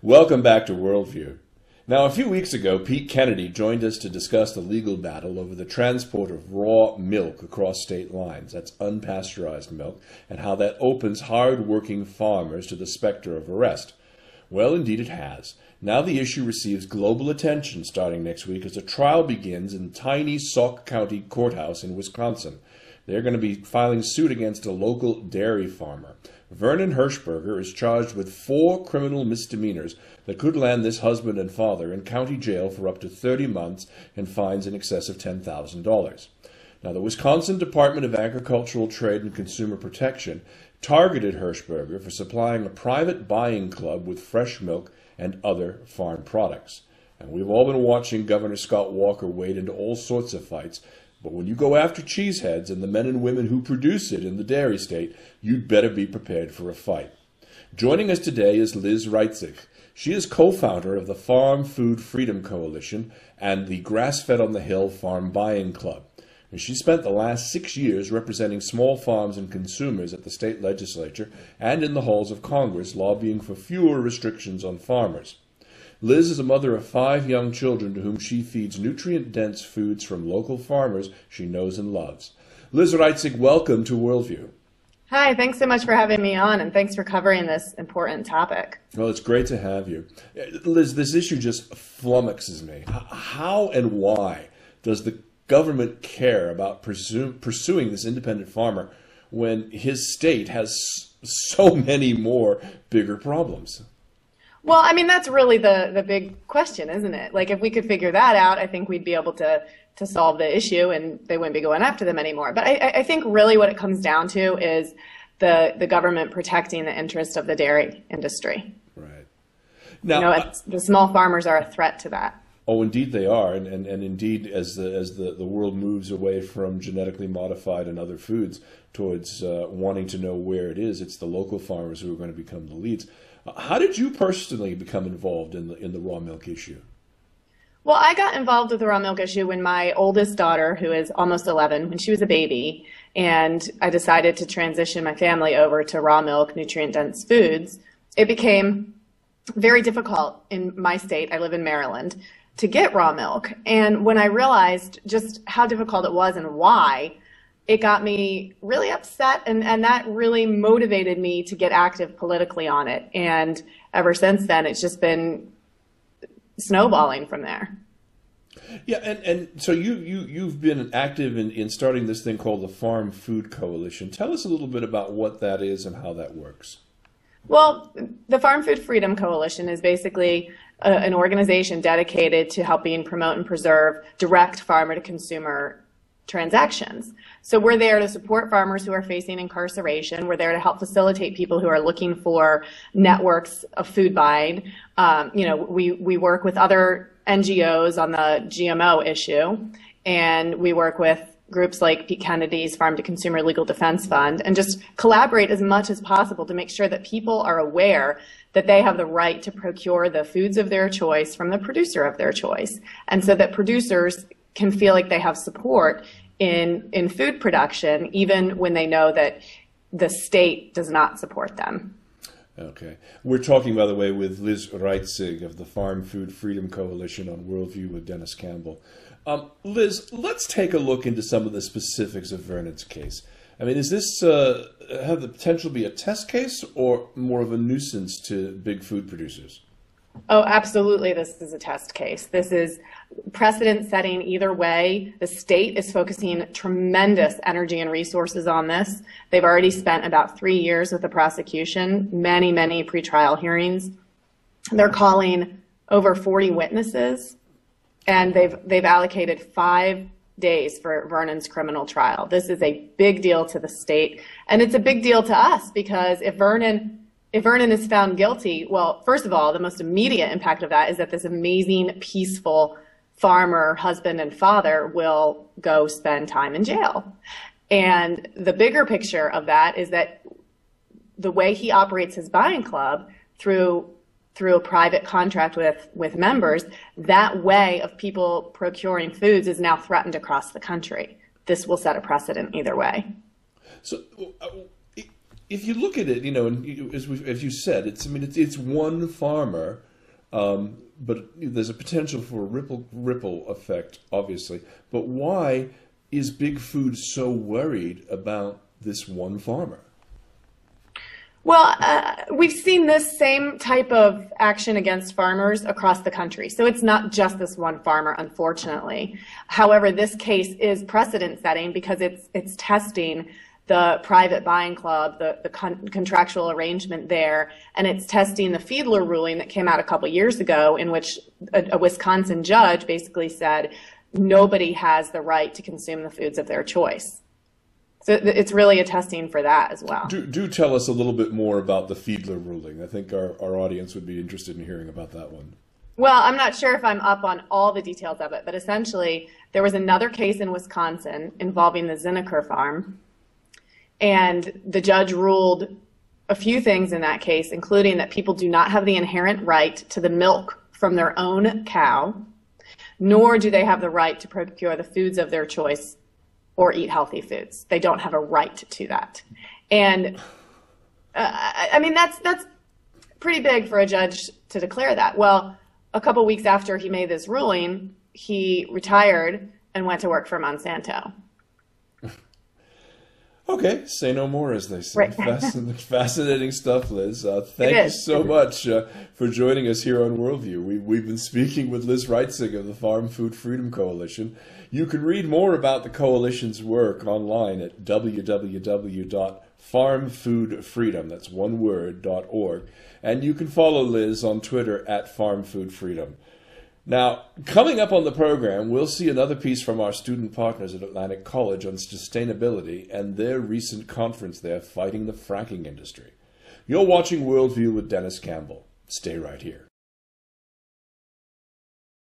Welcome back to Worldview. Now, a few weeks ago, Pete Kennedy joined us to discuss the legal battle over the transport of raw milk across state lines. That's unpasteurized milk, and how that opens hard-working farmers to the specter of arrest. Well, indeed it has. Now the issue receives global attention starting next week as a trial begins in tiny Sauk County courthouse in Wisconsin. They're going to be filing suit against a local dairy farmer. Vernon Herschberger is charged with 4 criminal misdemeanors that could land this husband and father in county jail for up to 30 months and fines in excess of $10,000. Now, the Wisconsin Department of Agricultural Trade and Consumer Protection targeted Herschberger for supplying a private buying club with fresh milk and other farm products. And we've all been watching Governor Scott Walker wade into all sorts of fights. But when you go after cheeseheads and the men and women who produce it in the dairy state, you'd better be prepared for a fight. Joining us today is Liz Reitzig. She is co-founder of the Farm Food Freedom Coalition and the Grass-Fed on the Hill Farm Buying Club. And she spent the last 6 years representing small farms and consumers at the state legislature and in the halls of Congress, lobbying for fewer restrictions on farmers. Liz is a mother of 5 young children to whom she feeds nutrient-dense foods from local farmers she knows and loves. Liz Reitzig, welcome to Worldview. Hi, thanks so much for having me on, and thanks for covering this important topic. Well, it's great to have you. Liz, this issue just flummoxes me. How and why does the government care about pursuing this independent farmer when his state has so many more bigger problems? Well, I mean, that's really the big question, isn't it? Like, if we could figure that out, I think we'd be able to solve the issue and they wouldn't be going after them anymore. But I think really what it comes down to is the government protecting the interest of the dairy industry. Right. Now, the small farmers are a threat to that. Oh, indeed they are, and indeed as the world moves away from genetically modified and other foods towards wanting to know where it is, it's the local farmers who are going to become the leads. How did you personally become involved in the raw milk issue? Well, I got involved with the raw milk issue when my oldest daughter, who is almost 11, when she was a baby, and I decided to transition my family over to raw milk, nutrient-dense foods. It became very difficult in my state, I live in Maryland, to get raw milk. And when I realized just how difficult it was and why, it got me really upset, and that really motivated me to get active politically on it. And ever since then, it's just been snowballing from there. Yeah, and so you've been active in starting this thing called the Farm Food Coalition. Tell us a little bit about what that is and how that works. Well, the Farm Food Freedom Coalition is basically an organization dedicated to helping promote and preserve direct farmer-to-consumer transactions. So we're there to support farmers who are facing incarceration. We're there to help facilitate people who are looking for networks of food buying. We work with other NGOs on the GMO issue, and we work with groups like Pete Kennedy's Farm to Consumer Legal Defense Fund, and just collaborate as much as possible to make sure that people are aware that they have the right to procure the foods of their choice from the producer of their choice, and so that producers can feel like they have support in food production, even when they know that the state does not support them. Okay. We're talking, by the way, with Liz Reitzig of the Farm Food Freedom Coalition on Worldview with Denis Campbell. Liz, let's take a look into some of the specifics of Vernon's case. I mean, is this have the potential to be a test case or more of a nuisance to big food producers? Oh, absolutely. This is a test case. This is precedent setting either way. The state is focusing tremendous energy and resources on this. They've already spent about 3 years with the prosecution, many pretrial hearings. They're calling over 40 witnesses, and they've allocated 5 days for Vernon's criminal trial. This is a big deal to the state, and it's a big deal to us because if Vernon is found guilty, well, first of all, the most immediate impact of that is that this amazing, peaceful farmer, husband and father will go spend time in jail. And the bigger picture of that is that the way he operates his buying club through a private contract with members, that way of people procuring foods is now threatened across the country. This will set a precedent either way. So if you look at it, and as you said, it's one farmer But there's a potential for a ripple effect, obviously. But why is Big Food so worried about this one farmer? Well, we've seen this same type of action against farmers across the country. So it's not just this one farmer, unfortunately. However, this case is precedent setting because it's testing the private buying club, the contractual arrangement there, and it's testing the Fiedler ruling that came out a couple years ago in which a Wisconsin judge basically said nobody has the right to consume the foods of their choice. So it's really a testing for that as well. Do tell us a little bit more about the Fiedler ruling. I think our audience would be interested in hearing about that one. Well, I'm not sure if I'm up on all the details of it, but essentially there was another case in Wisconsin involving the Zinneker farm, and the judge ruled a few things in that case, including that people do not have the inherent right to the milk from their own cow, nor do they have the right to procure the foods of their choice or eat healthy foods. They don't have a right to that. And I mean, that's pretty big for a judge to declare that. Well, a couple weeks after he made this ruling, he retired and went to work for Monsanto. Okay, say no more, as they say. Right. Fascinating stuff, Liz. Thank you so much for joining us here on Worldview. We've been speaking with Liz Reitzig of the Farm Food Freedom Coalition. You can read more about the coalition's work online at www.farmfoodfreedom, that's one word, .org. And you can follow Liz on Twitter at FarmFoodFreedom. Now, coming up on the program, we'll see another piece from our student partners at Atlantic College on sustainability and their recent conference there fighting the fracking industry. You're watching Worldview with Denis Campbell. Stay right here.